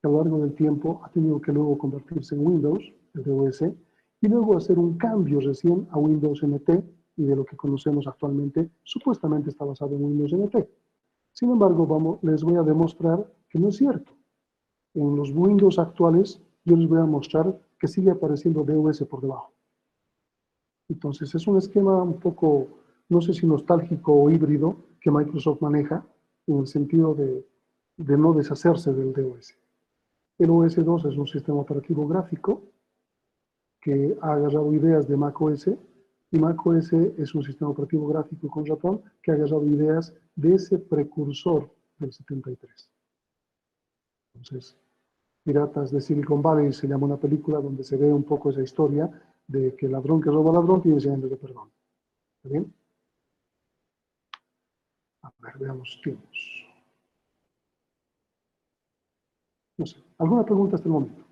que a lo largo del tiempo ha tenido que luego convertirse en Windows, el DOS, y luego hacer un cambio recién a Windows NT, y de lo que conocemos actualmente, supuestamente está basado en Windows NT. Sin embargo, les voy a demostrar que no es cierto. En los Windows actuales, yo les voy a mostrar que sigue apareciendo DOS por debajo. Entonces, es un esquema un poco, no sé si nostálgico o híbrido, que Microsoft maneja, en el sentido de no deshacerse del DOS. El OS2 es un sistema operativo gráfico que ha agarrado ideas de macOS, y macOS es un sistema operativo gráfico con ratón que ha agarrado ideas de ese precursor del 73. Entonces, Piratas de Silicon Valley se llama una película donde se ve un poco esa historia de que ladrón que roba ladrón tiene 100 años de perdón. ¿Está bien? A ver, veamos tiempos. No sé, ¿alguna pregunta hasta el momento?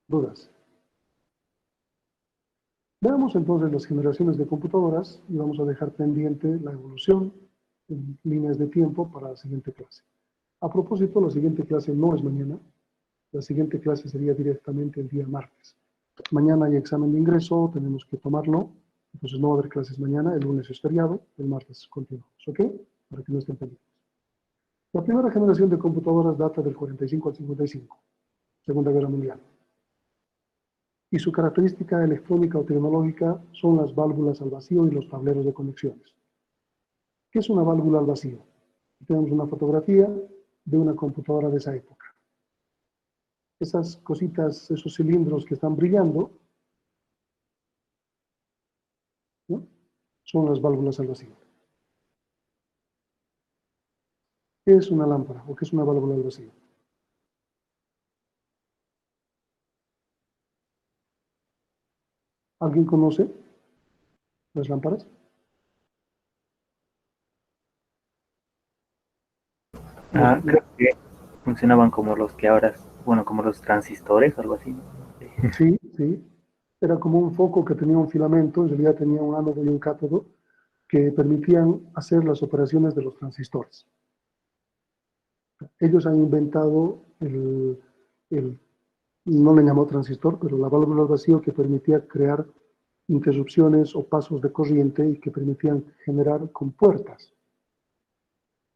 ¿Dudas? Veamos entonces las generaciones de computadoras y vamos a dejar pendiente la evolución en líneas de tiempo para la siguiente clase. A propósito, la siguiente clase no es mañana, la siguiente clase sería directamente el día martes. Mañana hay examen de ingreso, tenemos que tomarlo, entonces no va a haber clases mañana, el lunes es feriado, el martes continuamos, ¿ok? Para que no estén pendientes. La primera generación de computadoras data del 45 al 55, Segunda Guerra Mundial. Y su característica electrónica o tecnológica son las válvulas al vacío y los tableros de conexiones. ¿Qué es una válvula al vacío? Tenemos una fotografía de una computadora de esa época. Esas cositas, esos cilindros que están brillando, ¿no?, son las válvulas al vacío. ¿Qué es una lámpara o qué es una válvula al vacío? ¿Alguien conoce las lámparas? Creo que funcionaban como los que ahora, bueno, como los transistores o algo así, ¿no? Sí, sí. Era como un foco que tenía un filamento, en realidad tenía un ánodo y un cátodo, que permitían hacer las operaciones de los transistores. Ellos han inventado no le llamó transistor, pero la válvula al vacío que permitía crear interrupciones o pasos de corriente y que permitían generar compuertas.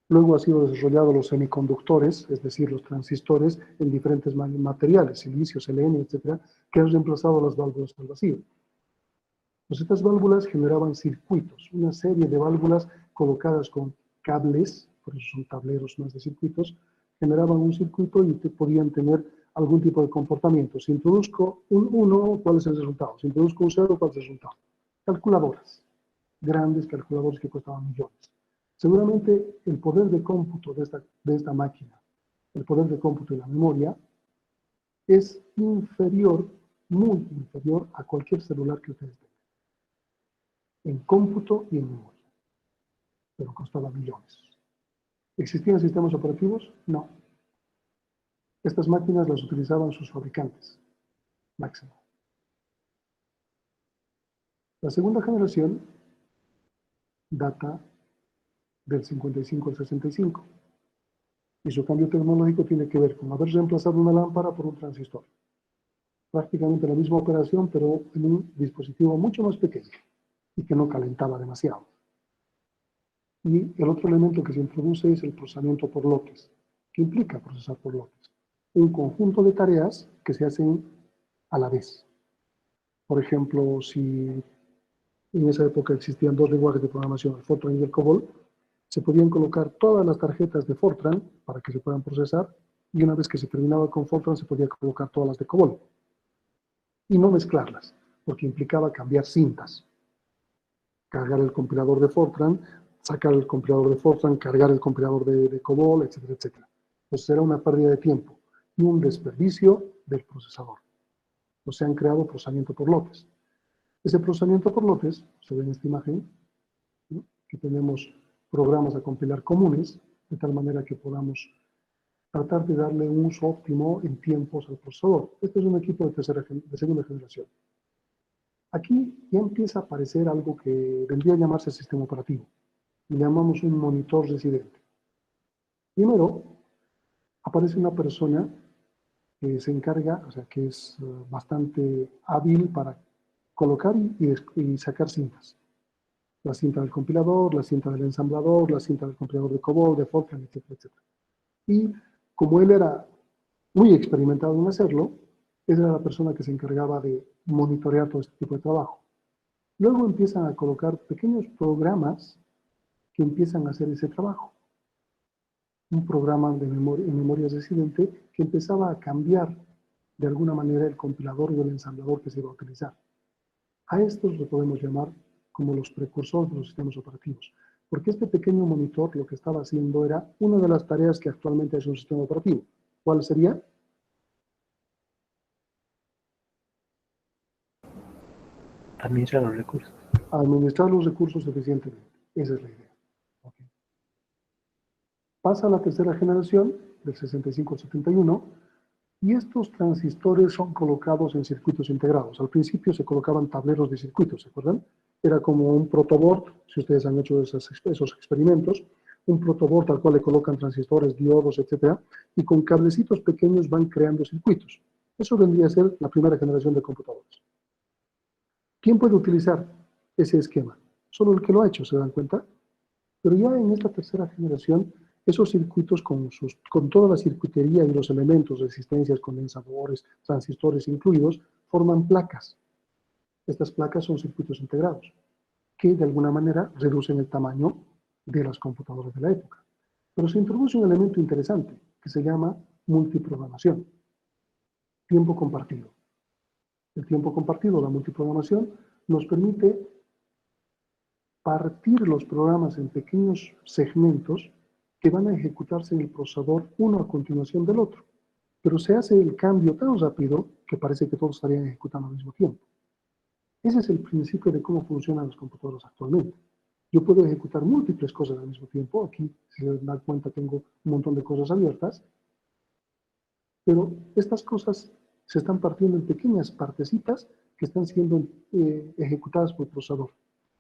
Luego ha sido desarrollado los semiconductores, es decir, los transistores en diferentes materiales, silicio, selenio, etcétera, que han reemplazado las válvulas al vacío. Pues estas válvulas generaban circuitos, una serie de válvulas colocadas con cables, por eso son tableros más de circuitos, generaban un circuito y podían tener algún tipo de comportamiento. Si introduzco un 1, ¿cuál es el resultado? Si introduzco un 0, ¿cuál es el resultado? Calculadoras, grandes calculadoras que costaban millones. Seguramente el poder de cómputo de esta máquina, el poder de cómputo y la memoria, es inferior, muy inferior a cualquier celular que ustedes tengan, en cómputo y en memoria, pero costaba millones. ¿Existían sistemas operativos? No. Estas máquinas las utilizaban sus fabricantes, máximo. La segunda generación data del 55 al 65 y su cambio tecnológico tiene que ver con haber reemplazado una lámpara por un transistor. Prácticamente la misma operación, pero en un dispositivo mucho más pequeño y que no calentaba demasiado. Y el otro elemento que se introduce es el procesamiento por lotes. ¿Qué implica procesar por lotes? Un conjunto de tareas que se hacen a la vez. Por ejemplo, si en esa época existían dos lenguajes de programación, el Fortran y el COBOL, se podían colocar todas las tarjetas de Fortran para que se puedan procesar y una vez que se terminaba con Fortran se podía colocar todas las de COBOL y no mezclarlas, porque implicaba cambiar cintas. Cargar el compilador de Fortran, sacar el compilador de Fortran, cargar el compilador de COBOL, etcétera, etcétera. Entonces era una pérdida de tiempo y un desperdicio del procesador. Entonces se han creado procesamiento por lotes. Ese procesamiento por lotes, se ve en esta imagen, ¿no? Que tenemos programas a compilar comunes, de tal manera que podamos tratar de darle un uso óptimo en tiempos al procesador. Este es un equipo de segunda generación. Aquí ya empieza a aparecer algo que vendría a llamarse sistema operativo. Le llamamos un monitor residente. Primero, aparece una persona que se encarga, o sea, que es bastante hábil para colocar y sacar cintas. La cinta del compilador, la cinta del ensamblador, la cinta del compilador de COBOL, de Fortran, etcétera, etcétera. Y como él era muy experimentado en hacerlo, esa era la persona que se encargaba de monitorear todo este tipo de trabajo. Luego empiezan a colocar pequeños programas que empiezan a hacer ese trabajo. Un programa de en memoria residente que empezaba a cambiar de alguna manera el compilador o el ensamblador que se iba a utilizar. A estos lo podemos llamar como los precursores de los sistemas operativos, porque este pequeño monitor lo que estaba haciendo era una de las tareas que actualmente es un sistema operativo. ¿Cuál sería? Administrar los recursos. Administrar los recursos eficientemente. Esa es la idea. Okay. Pasa a la tercera generación, del 65 al 71, y estos transistores son colocados en circuitos integrados. Al principio se colocaban tableros de circuitos, ¿se acuerdan? Era como un protoboard, si ustedes han hecho esos experimentos, un protoboard al cual le colocan transistores, diodos, etcétera, y con cablecitos pequeños van creando circuitos. Eso vendría a ser la primera generación de computadores. ¿Quién puede utilizar ese esquema? Solo el que lo ha hecho, ¿se dan cuenta? Pero ya en esta tercera generación, esos circuitos con toda la circuitería y los elementos, resistencias, condensadores, transistores incluidos, forman placas. Estas placas son circuitos integrados, que de alguna manera reducen el tamaño de las computadoras de la época. Pero se introduce un elemento interesante, que se llama multiprogramación, tiempo compartido. El tiempo compartido, la multiprogramación, nos permite partir los programas en pequeños segmentos que van a ejecutarse en el procesador uno a continuación del otro. Pero se hace el cambio tan rápido que parece que todos estarían ejecutando al mismo tiempo. Ese es el principio de cómo funcionan las computadoras actualmente. Yo puedo ejecutar múltiples cosas al mismo tiempo. Aquí, si se dan cuenta, tengo un montón de cosas abiertas. Pero estas cosas se están partiendo en pequeñas partecitas que están siendo ejecutadas por el procesador.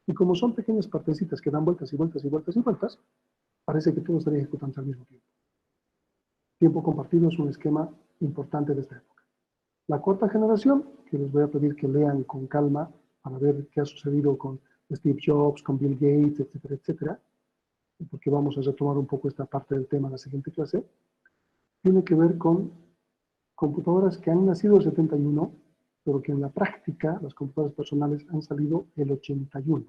Y como son pequeñas partecitas que dan vueltas y vueltas y vueltas y vueltas, parece que todo estaría ejecutando al mismo tiempo. Tiempo compartido es un esquema importante de esta época. La cuarta generación, que les voy a pedir que lean con calma para ver qué ha sucedido con Steve Jobs, con Bill Gates, etcétera, etcétera, porque vamos a retomar un poco esta parte del tema en la siguiente clase, tiene que ver con computadoras que han nacido el 71, pero que en la práctica las computadoras personales han salido el 81,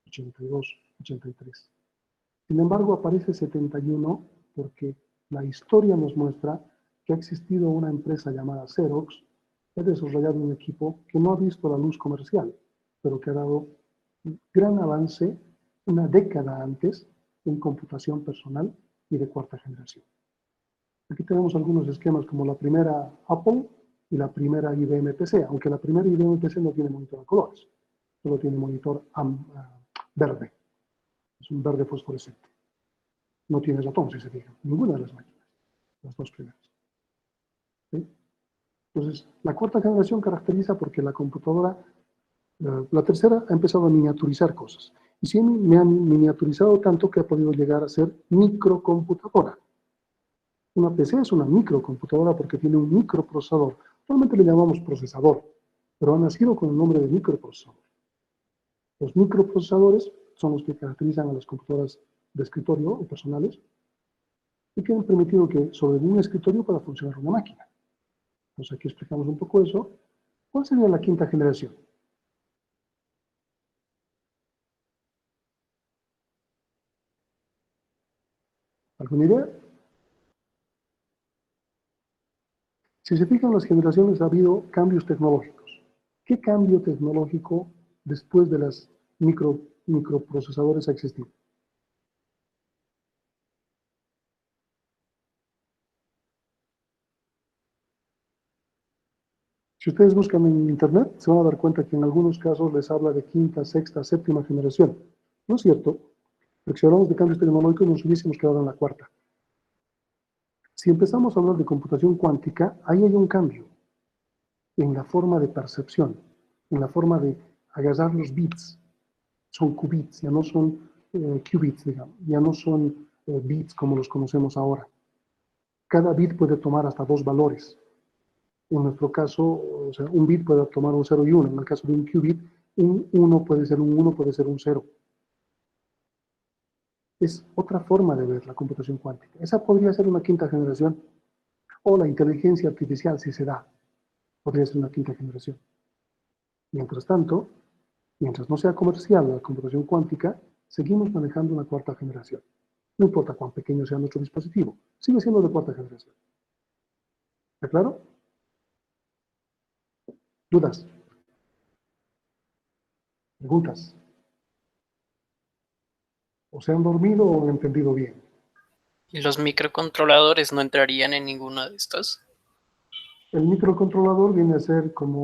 82, 83. Sin embargo, aparece 71 porque la historia nos muestra que ha existido una empresa llamada Xerox que ha desarrollado un equipo que no ha visto la luz comercial, pero que ha dado un gran avance una década antes en computación personal y de cuarta generación. Aquí tenemos algunos esquemas como la primera Apple y la primera IBM PC, aunque la primera IBM PC no tiene monitor a colores, solo tiene monitor verde, es un verde fosforescente. No tiene ratón, si se fijan, ninguna de las máquinas, las dos primeras. ¿Sí? Entonces, la cuarta generación caracteriza porque la computadora, la tercera ha empezado a miniaturizar cosas. Y sí me han miniaturizado tanto que ha podido llegar a ser microcomputadora. Una PC es una microcomputadora porque tiene un microprocesador. Normalmente le llamamos procesador, pero ha nacido con el nombre de microprocesador. Los microprocesadores son los que caracterizan a las computadoras de escritorio o personales y que han permitido que sobre un escritorio pueda funcionar una máquina. Entonces aquí explicamos un poco eso. ¿Cuál sería la quinta generación? ¿Alguna idea? Si se fijan, las generaciones ha habido cambios tecnológicos. ¿Qué cambio tecnológico después de las microprocesadores ha existido? Si ustedes buscan en Internet, se van a dar cuenta que en algunos casos les habla de quinta, sexta, séptima generación. No es cierto, porque si hablamos de cambios tecnológicos nos hubiésemos quedado en la cuarta. Si empezamos a hablar de computación cuántica, ahí hay un cambio en la forma de percepción, en la forma de agarrar los bits. Son qubits, ya no son qubits, digamos, ya no son bits como los conocemos ahora. Cada bit puede tomar hasta 2 valores. En nuestro caso, o sea, un bit puede tomar un 0 y 1. En el caso de un qubit, un 1 puede ser un 1, puede ser un 0. Es otra forma de ver la computación cuántica. Esa podría ser una quinta generación. O la inteligencia artificial, si se da, podría ser una quinta generación. Mientras tanto, mientras no sea comercial la computación cuántica, seguimos manejando una cuarta generación. No importa cuán pequeño sea nuestro dispositivo, sigue siendo de cuarta generación. ¿Está claro? ¿Dudas? ¿Preguntas? ¿O se han dormido o han entendido bien? ¿Y los microcontroladores no entrarían en ninguna de estas? El microcontrolador viene a ser como